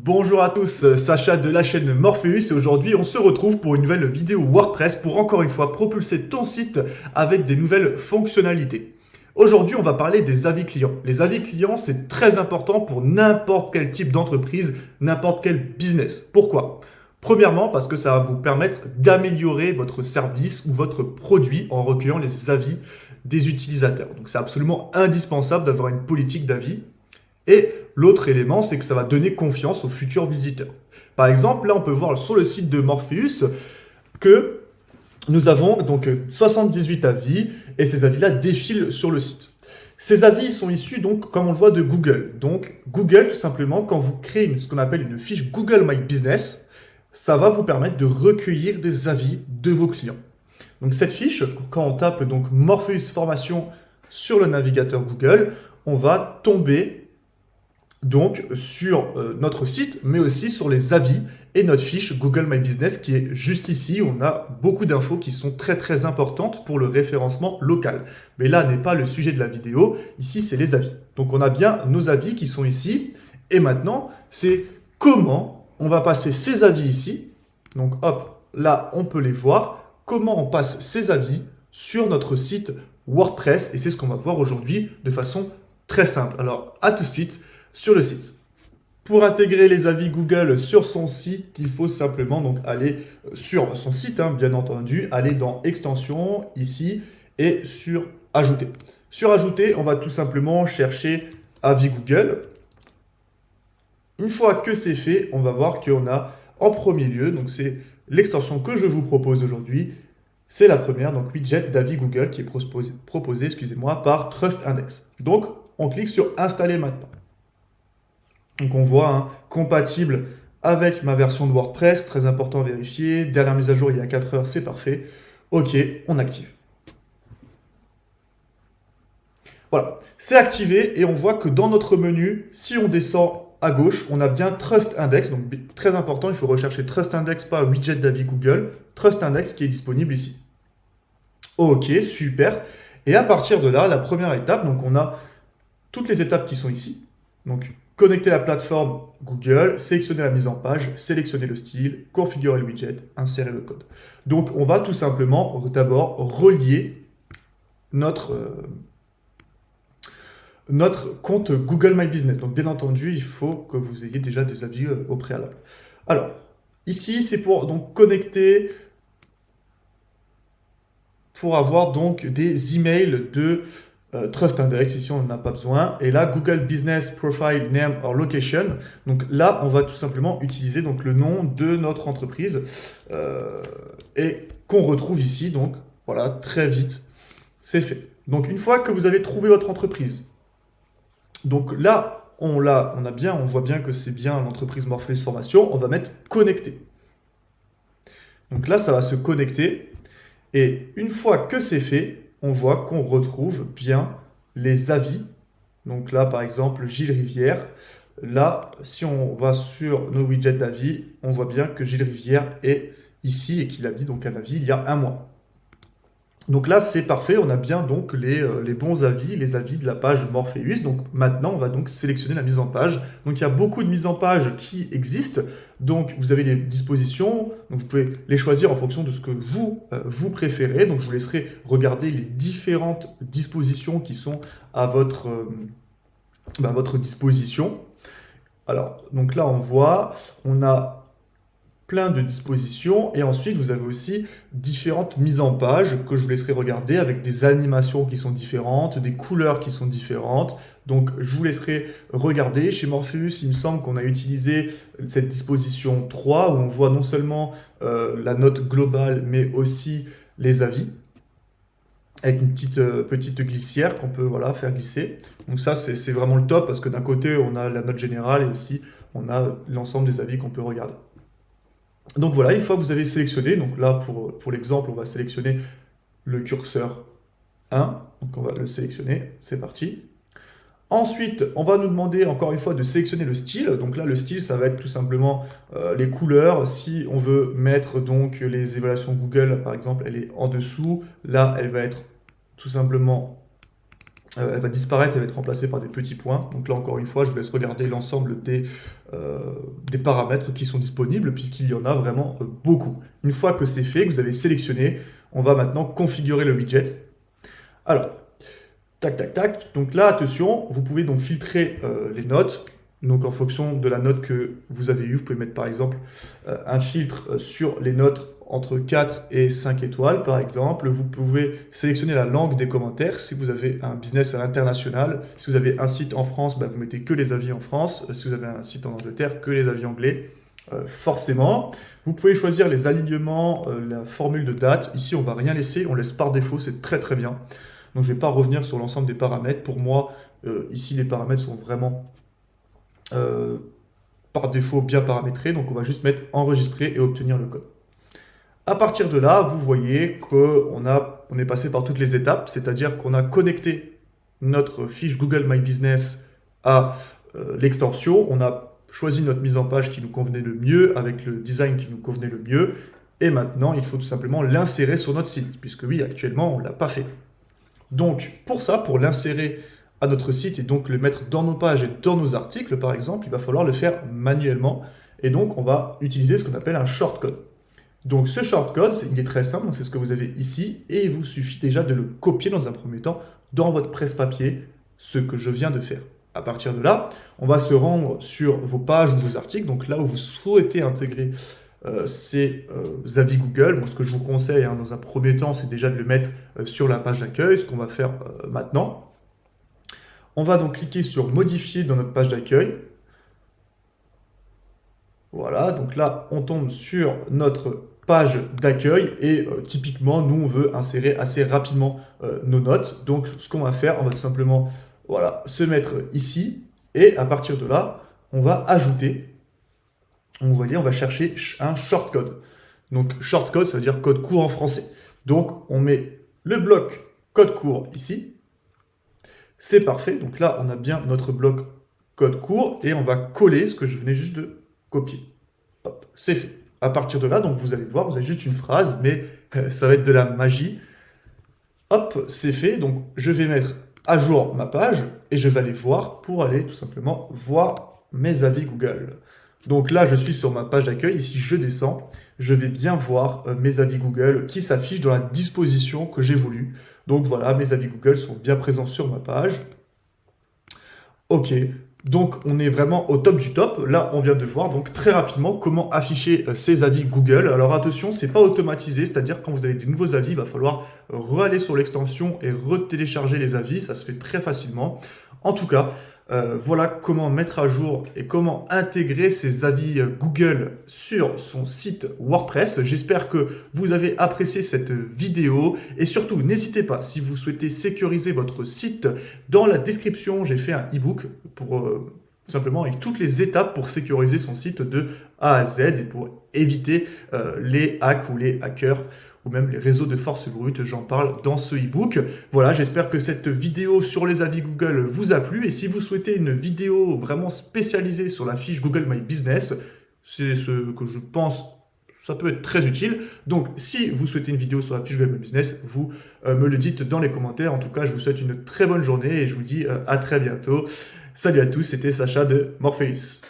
Bonjour à tous, Sacha de la chaîne Morpheus et aujourd'hui on se retrouve pour une nouvelle vidéo WordPress pour encore une fois propulser ton site avec des nouvelles fonctionnalités. Aujourd'hui on va parler des avis clients. Les avis clients c'est très important pour n'importe quel type d'entreprise, n'importe quel business. Pourquoi? Premièrement parce que ça va vous permettre d'améliorer votre service ou votre produit en recueillant les avis des utilisateurs. Donc c'est absolument indispensable d'avoir une politique d'avis. Et l'autre élément, c'est que ça va donner confiance aux futurs visiteurs. Par exemple, là, on peut voir sur le site de Morpheus que nous avons donc 78 avis et ces avis-là défilent sur le site. Ces avis sont issus, donc, comme on le voit, de Google. Donc, Google, tout simplement, quand vous créez ce qu'on appelle une fiche Google My Business, ça va vous permettre de recueillir des avis de vos clients. Donc, cette fiche, quand on tape donc Morpheus Formation sur le navigateur Google, on va tomber donc sur notre site, mais aussi sur les avis et notre fiche Google My Business qui est juste ici. On a beaucoup d'infos qui sont très importantes pour le référencement local. Mais là n'est pas le sujet de la vidéo, ici c'est les avis. Donc on a bien nos avis qui sont ici. Et maintenant, c'est comment on va passer ces avis ici. Donc hop, là on peut les voir. Comment on passe ces avis sur notre site WordPress. Et c'est ce qu'on va voir aujourd'hui de façon très simple. Alors à tout de suite sur le site. Pour intégrer les avis Google sur son site, il faut simplement donc aller sur son site, bien entendu, aller dans Extensions, ici, et sur Ajouter. Sur Ajouter, on va tout simplement chercher avis Google. Une fois que c'est fait, on va voir qu'on a en premier lieu, donc c'est l'extension que je vous propose aujourd'hui, c'est la première, donc widget d'avis Google qui est proposé, excusez-moi, par Trust Index. Donc, on clique sur Installer maintenant. Donc on voit compatible avec ma version de WordPress, très important à vérifier. Dernière mise à jour il y a 4 heures, c'est parfait. Ok, on active. Voilà, c'est activé et on voit que dans notre menu, si on descend à gauche, on a bien Trust Index. Donc très important, il faut rechercher Trust Index, pas widget d'avis Google. Trust Index qui est disponible ici. Ok, super. Et à partir de là, la première étape, donc on a toutes les étapes qui sont ici. Donc connecter la plateforme Google, sélectionner la mise en page, sélectionner le style, configurer le widget, insérer le code. Donc, on va tout simplement d'abord relier notre compte Google My Business. Donc, bien entendu, il faut que vous ayez déjà des avis au préalable. Alors, ici, c'est pour donc connecter, pour avoir donc des emails de Trust Index, ici on n'en a pas besoin. Et là, Google Business Profile Name or Location. Donc là, on va tout simplement utiliser donc, le nom de notre entreprise et qu'on retrouve ici. Donc voilà, très vite, c'est fait. Donc une fois que vous avez trouvé votre entreprise, donc là, on voit bien que c'est bien l'entreprise Morpheus Formation. On va mettre connecter. Donc là, ça va se connecter. Et une fois que c'est fait, on voit qu'on retrouve bien les avis. Donc là, par exemple, Gilles Rivière. Là, si on va sur nos widgets d'avis, on voit bien que Gilles Rivière est ici et qu'il a mis donc un avis il y a un mois. Donc là, c'est parfait. On a bien donc les bons avis, les avis de la page Morpheus. Donc maintenant, on va donc sélectionner la mise en page. Donc il y a beaucoup de mises en page qui existent. Donc vous avez les dispositions. Donc vous pouvez les choisir en fonction de ce que vous préférez. Donc je vous laisserai regarder les différentes dispositions qui sont à votre disposition. Alors, donc là, on voit, on a plein de dispositions et ensuite vous avez aussi différentes mises en page que je vous laisserai regarder avec des animations qui sont différentes, des couleurs qui sont différentes. Donc je vous laisserai regarder. Chez Morpheus, il me semble qu'on a utilisé cette disposition 3 où on voit non seulement la note globale mais aussi les avis avec une petite glissière qu'on peut faire glisser. Donc ça c'est vraiment le top parce que d'un côté on a la note générale et aussi on a l'ensemble des avis qu'on peut regarder. Donc voilà, une fois que vous avez sélectionné, donc là pour l'exemple, on va sélectionner le curseur 1, donc on va le sélectionner, c'est parti. Ensuite, on va nous demander encore une fois de sélectionner le style. Donc là, le style, ça va être tout simplement les couleurs. Si on veut mettre donc les évaluations Google, par exemple, elle est en dessous. Là, elle va être tout simplement Elle va disparaître, elle va être remplacée par des petits points. Donc là, encore une fois, je vous laisse regarder l'ensemble des paramètres qui sont disponibles, puisqu'il y en a vraiment beaucoup. Une fois que c'est fait, que vous avez sélectionné, on va maintenant configurer le widget. Alors, tac, tac, tac. Donc là, attention, vous pouvez donc filtrer les notes. Donc en fonction de la note que vous avez eue, vous pouvez mettre par exemple un filtre sur les notes entre 4 et 5 étoiles par exemple. Vous pouvez sélectionner la langue des commentaires. Si vous avez un business à l'international, si vous avez un site en France, vous mettez que les avis en France. Si vous avez un site en Angleterre, que les avis anglais. Forcément, vous pouvez choisir les alignements, la formule de date. Ici, on ne va rien laisser, on laisse par défaut, c'est très très bien. Donc je ne vais pas revenir sur l'ensemble des paramètres. Pour moi, ici, les paramètres sont vraiment par défaut bien paramétrés. Donc on va juste mettre enregistrer et obtenir le code. À partir de là, vous voyez qu'on est passé par toutes les étapes, c'est-à-dire qu'on a connecté notre fiche Google My Business à l'extension. On a choisi notre mise en page qui nous convenait le mieux, avec le design qui nous convenait le mieux. Et maintenant, il faut tout simplement l'insérer sur notre site, puisque oui, actuellement, on ne l'a pas fait. Donc, pour ça, pour l'insérer à notre site et donc le mettre dans nos pages et dans nos articles, par exemple, il va falloir le faire manuellement. Et donc, on va utiliser ce qu'on appelle un shortcode. Donc, ce shortcode, il est très simple, c'est ce que vous avez ici, et il vous suffit déjà de le copier dans un premier temps dans votre presse-papier, ce que je viens de faire. À partir de là, on va se rendre sur vos pages ou vos articles, donc là où vous souhaitez intégrer ces avis Google. Moi, ce que je vous conseille dans un premier temps, c'est déjà de le mettre sur la page d'accueil, ce qu'on va faire maintenant. On va donc cliquer sur modifier dans notre page d'accueil. Voilà, donc là, on tombe sur notre page d'accueil et typiquement, nous, on veut insérer assez rapidement nos notes. Donc, ce qu'on va faire, on va tout simplement se mettre ici et à partir de là, on va ajouter. Vous voyez, on va chercher un shortcode. Donc, shortcode, ça veut dire code court en français. Donc, on met le bloc code court ici. C'est parfait. Donc là, on a bien notre bloc code court et on va coller ce que je venais juste de copier. Hop, c'est fait. À partir de là, donc vous allez voir, vous avez juste une phrase, mais ça va être de la magie. Hop, c'est fait. Donc, je vais mettre à jour ma page et je vais aller voir pour aller tout simplement voir mes avis Google. Donc là, je suis sur ma page d'accueil. Ici, je descends. Je vais bien voir mes avis Google qui s'affichent dans la disposition que j'ai voulu. Donc voilà, mes avis Google sont bien présents sur ma page. Ok, donc on est vraiment au top du top. Là, on vient de voir donc très rapidement comment afficher ces avis Google. Alors attention, c'est pas automatisé, c'est-à-dire quand vous avez des nouveaux avis, il va falloir re-aller sur l'extension et retélécharger les avis. Ça se fait très facilement. En tout cas, voilà comment mettre à jour et comment intégrer ces avis Google sur son site WordPress. J'espère que vous avez apprécié cette vidéo et surtout n'hésitez pas, si vous souhaitez sécuriser votre site, dans la description j'ai fait un e-book pour simplement avec toutes les étapes pour sécuriser son site de A à Z et pour éviter les hacks ou les hackers ou même les réseaux de force brute, j'en parle dans ce e-book. Voilà, j'espère que cette vidéo sur les avis Google vous a plu, et si vous souhaitez une vidéo vraiment spécialisée sur la fiche Google My Business, c'est ce que je pense, ça peut être très utile. Donc, si vous souhaitez une vidéo sur la fiche Google My Business, vous me le dites dans les commentaires. En tout cas, je vous souhaite une très bonne journée et je vous dis à très bientôt. Salut à tous, c'était Sacha de Morpheus.